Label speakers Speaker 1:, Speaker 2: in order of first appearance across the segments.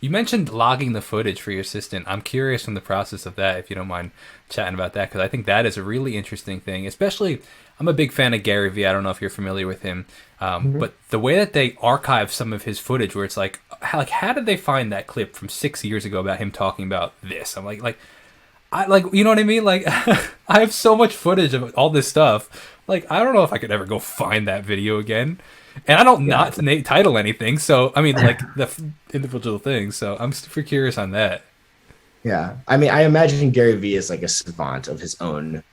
Speaker 1: You mentioned logging the footage for your assistant. I'm curious from the process of that, if you don't mind chatting about that, because I think that is a really interesting thing. Especially, I'm a big fan of Gary Vee. I don't know if you're familiar with him,
Speaker 2: Mhm.
Speaker 1: but the way that they archive some of his footage, where it's how did they find that clip from 6 years ago about him talking about this? I'm you know what I mean? Like, I have so much footage of all this stuff. Like, I don't know if I could ever go find that video again. And I don't
Speaker 2: Yeah.
Speaker 1: not title anything. So, I mean, like individual things. So, I'm super curious on that.
Speaker 2: Yeah. I mean, I imagine Gary Vee is like a savant of his own,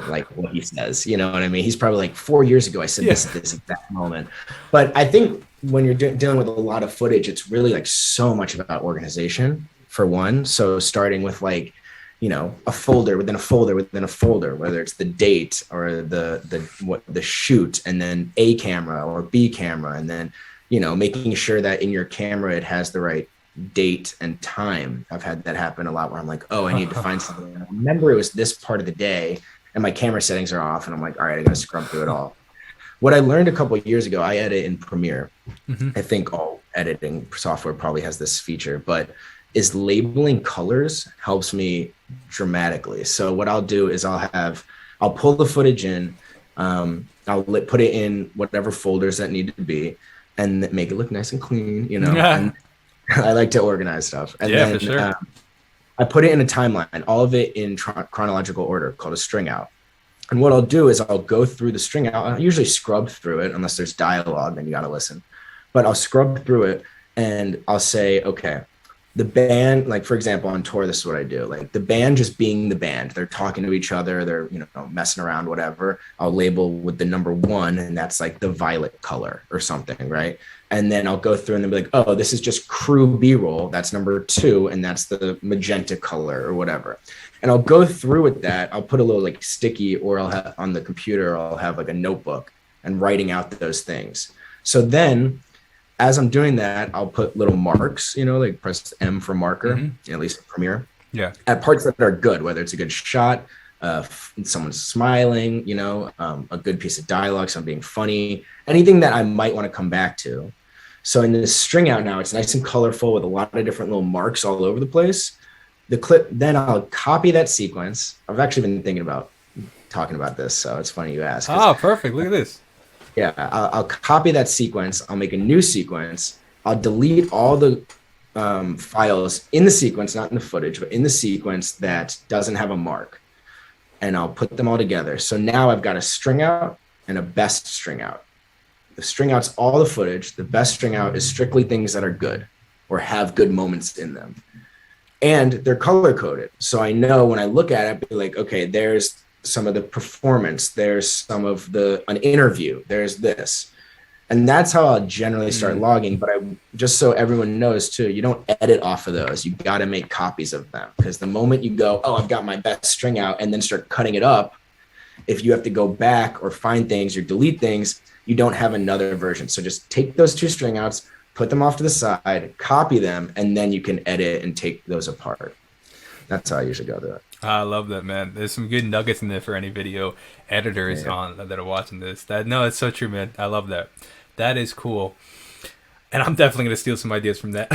Speaker 2: like what he says. You know what I mean? He's probably like 4 years ago, I said
Speaker 1: Yeah.
Speaker 2: this at this exact moment. But I think when you're dealing with a lot of footage, it's really like so much about organization for one. So starting with like, a folder within a folder within a folder, whether it's the date or the shoot, and then a camera or B camera, and then making sure that in your camera it has the right date and time. I've had that happen a lot where I'm like, oh, I need to find something. And I remember it was this part of the day and my camera settings are off. And I'm like, all right, I got to scrub through it all. What I learned a couple of years ago, I edit in Premiere.
Speaker 1: Hmm.
Speaker 2: I think all editing software probably has this feature, but is labeling colors helps me dramatically. So what I'll do is I'll pull the footage in, put it in whatever folders that need to be, and make it look nice and clean,
Speaker 1: Yeah,
Speaker 2: and I like to organize stuff. And
Speaker 1: for
Speaker 2: then
Speaker 1: sure.
Speaker 2: I put it in a timeline, all of it in chronological order called a string out. And what I'll do is I'll go through the string out. I usually scrub through it unless there's dialogue, then you got to listen. But I'll scrub through it and I'll say, okay, the band, like for example, on tour, this is what I do. Like the band just being the band, they're talking to each other, they're messing around, whatever. I'll label with the number one, and that's like the violet color or something, right? And then I'll go through and then be like, oh, this is just crew B-roll. That's number two, and that's the magenta color or whatever. And I'll go through with that. I'll put a little like sticky, or I'll have on the computer, I'll have like a notebook and writing out those things. So then as I'm doing that, I'll put little marks, like press M for marker,
Speaker 1: Hmm.
Speaker 2: at least in Premiere,
Speaker 1: Yeah.
Speaker 2: at parts that are good, whether it's a good shot, someone's smiling, a good piece of dialogue, something being funny, anything that I might want to come back to. So in this string out now, it's nice and colorful with a lot of different little marks all over the place. The clip, then I'll copy that sequence. I've actually been thinking about talking about this, so it's funny you ask because
Speaker 1: Oh, perfect. Look at this.
Speaker 2: yeah, I'll copy that sequence. I'll make a new sequence. I'll delete all the files in the sequence, not in the footage, but in the sequence that doesn't have a mark. And I'll put them all together. So now I've got a string out and a best string out. The string out's all the footage. The best string out is strictly things that are good or have good moments in them. And they're color coded. So I know when I look at it, be like, okay, there's some of the performance, there's some of an interview, there's this. And that's how I'll generally start
Speaker 1: Mm.
Speaker 2: logging. But I just so everyone knows too, you don't edit off of those. You got to make copies of them because the moment you go, oh, I've got my best string out, and then start cutting it up, if you have to go back or find things or delete things, you don't have another version. So just take those two string outs, put them off to the side, copy them, and then you can edit and take those apart. That's how I usually go through it.
Speaker 1: I love that, man. There's some good nuggets in there for any video editors
Speaker 2: Yeah.
Speaker 1: on that are watching this. That no, it's so true, man. I love that. That is cool. And I'm definitely gonna steal some ideas from that.